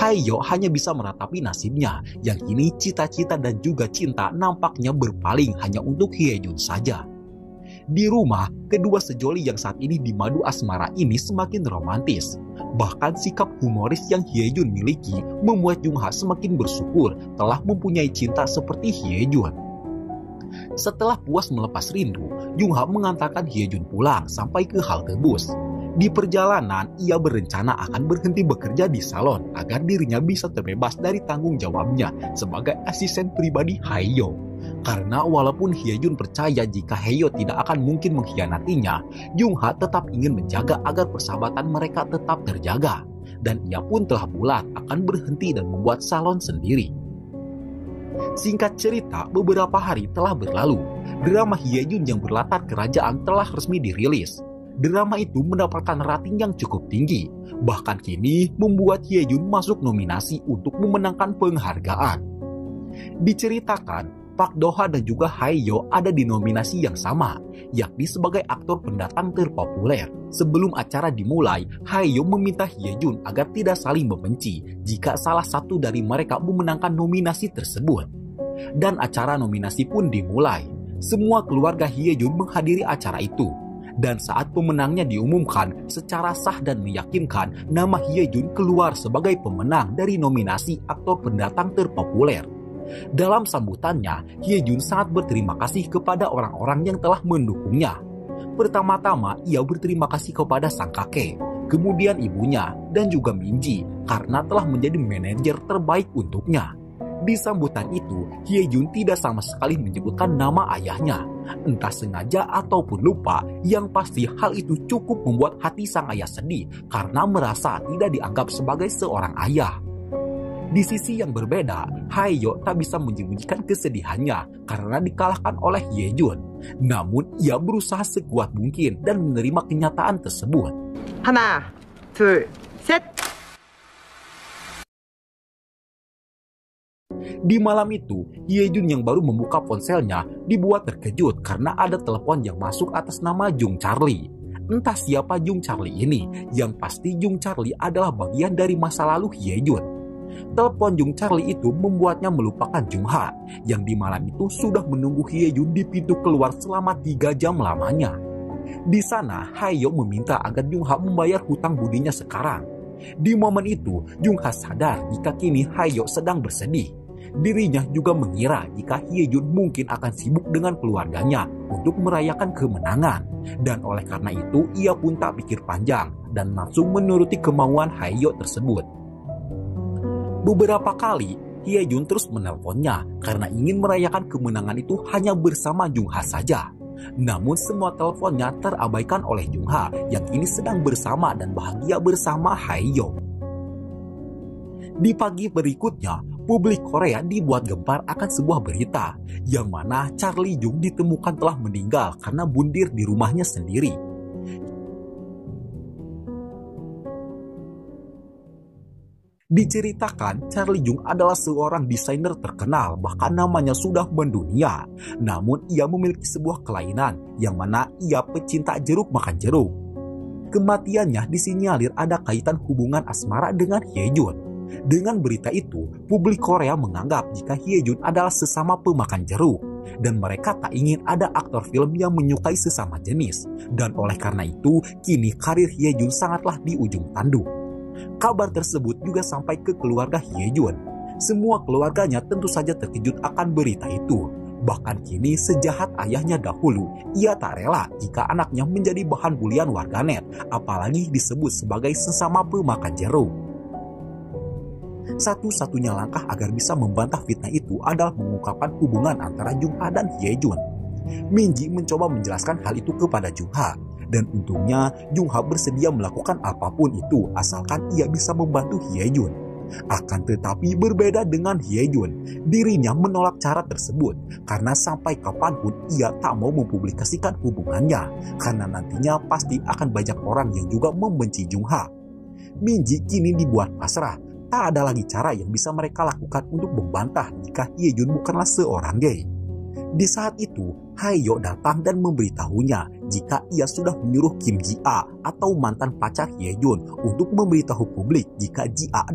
Hayo hanya bisa meratapi nasibnya, yang kini cita-cita dan juga cinta nampaknya berpaling hanya untuk Hyejun saja. Di rumah, kedua sejoli yang saat ini dimadu asmara ini semakin romantis. Bahkan sikap humoris yang Hyejun miliki membuat Jungha semakin bersyukur telah mempunyai cinta seperti Hyejun. Setelah puas melepas rindu, Jungha mengantarkan Hyejun pulang sampai ke halte bus. Di perjalanan, ia berencana akan berhenti bekerja di salon agar dirinya bisa terbebas dari tanggung jawabnya sebagai asisten pribadi Hayo. Karena walaupun Hyejun percaya jika Hayo tidak akan mungkin mengkhianatinya, Jungha tetap ingin menjaga agar persahabatan mereka tetap terjaga. Dan ia pun telah bulat akan berhenti dan membuat salon sendiri. Singkat cerita, beberapa hari telah berlalu. Drama Hyejun yang berlatar kerajaan telah resmi dirilis. Drama itu mendapatkan rating yang cukup tinggi. Bahkan kini membuat Hyejun masuk nominasi untuk memenangkan penghargaan. Diceritakan, Park Do-ha dan juga Hayo ada di nominasi yang sama, yakni sebagai aktor pendatang terpopuler. Sebelum acara dimulai, Hayo meminta Hyejun agar tidak saling membenci jika salah satu dari mereka memenangkan nominasi tersebut. Dan acara nominasi pun dimulai. Semua keluarga Hyejun menghadiri acara itu. Dan saat pemenangnya diumumkan, secara sah dan meyakinkan, nama Hyejun keluar sebagai pemenang dari nominasi aktor pendatang terpopuler. Dalam sambutannya, Hyejun sangat berterima kasih kepada orang-orang yang telah mendukungnya. Pertama-tama, ia berterima kasih kepada sang kakek, kemudian ibunya, dan juga Minji karena telah menjadi manajer terbaik untuknya. Di sambutan itu, Hyejun tidak sama sekali menyebutkan nama ayahnya. Entah sengaja ataupun lupa, yang pasti hal itu cukup membuat hati sang ayah sedih karena merasa tidak dianggap sebagai seorang ayah. Di sisi yang berbeda, Hayo tak bisa menyembunyikan kesedihannya karena dikalahkan oleh Hyejun. Namun, ia berusaha sekuat mungkin dan menerima kenyataan tersebut. 하나, 둘, 셋. Di malam itu, Hyejun yang baru membuka ponselnya dibuat terkejut karena ada telepon yang masuk atas nama Jung Charlie. Entah siapa Jung Charlie ini, yang pasti Jung Charlie adalah bagian dari masa lalu Hyejun. Telepon Jung Charlie itu membuatnya melupakan Jungha, yang di malam itu sudah menunggu Hyejun di pintu keluar selama 3 jam lamanya. Di sana, Hayo meminta agar Jungha membayar hutang budinya sekarang. Di momen itu, Jungha sadar jika kini Hayo sedang bersedih. Dirinya juga mengira jika Hyejun mungkin akan sibuk dengan keluarganya untuk merayakan kemenangan. Dan oleh karena itu, ia pun tak pikir panjang dan langsung menuruti kemauan Hayo tersebut. Beberapa kali, Hyejun terus menelponnya karena ingin merayakan kemenangan itu hanya bersama Jungha saja. Namun semua teleponnya terabaikan oleh Jungha yang kini sedang bersama dan bahagia bersama Hayo. Di pagi berikutnya, publik Korea dibuat gempar akan sebuah berita yang mana Charlie Jung ditemukan telah meninggal karena bundir di rumahnya sendiri. Diceritakan Charlie Jung adalah seorang desainer terkenal, bahkan namanya sudah mendunia. Namun ia memiliki sebuah kelainan yang mana ia pecinta jeruk makan jeruk. Kematiannya disinyalir ada kaitan hubungan asmara dengan Hyejun. Dengan berita itu, publik Korea menganggap jika Hyejun adalah sesama pemakan jeruk. Dan mereka tak ingin ada aktor film yang menyukai sesama jenis. Dan oleh karena itu, kini karir Hyejun sangatlah di ujung tanduk. Kabar tersebut juga sampai ke keluarga Hyejun. Semua keluarganya tentu saja terkejut akan berita itu. Bahkan kini sejahat ayahnya dahulu, ia tak rela jika anaknya menjadi bahan bulian warganet, apalagi disebut sebagai sesama pemakan jeruk. Satu-satunya langkah agar bisa membantah fitnah itu adalah mengungkapkan hubungan antara Jungha dan Hyejun. Minji mencoba menjelaskan hal itu kepada Jungha. Dan untungnya Jungha bersedia melakukan apapun itu asalkan ia bisa membantu Hyejun. Akan tetapi berbeda dengan Hyejun, dirinya menolak cara tersebut karena sampai kapanpun ia tak mau mempublikasikan hubungannya karena nantinya pasti akan banyak orang yang juga membenci Jungha. Minji kini dibuat pasrah, tak ada lagi cara yang bisa mereka lakukan untuk membantah jika Hyejun bukanlah seorang gay. Di saat itu, Hayo datang dan memberitahunya jika ia sudah menyuruh Kim Ji-a atau mantan pacar Hyejun untuk memberitahu publik jika Ji-a adalah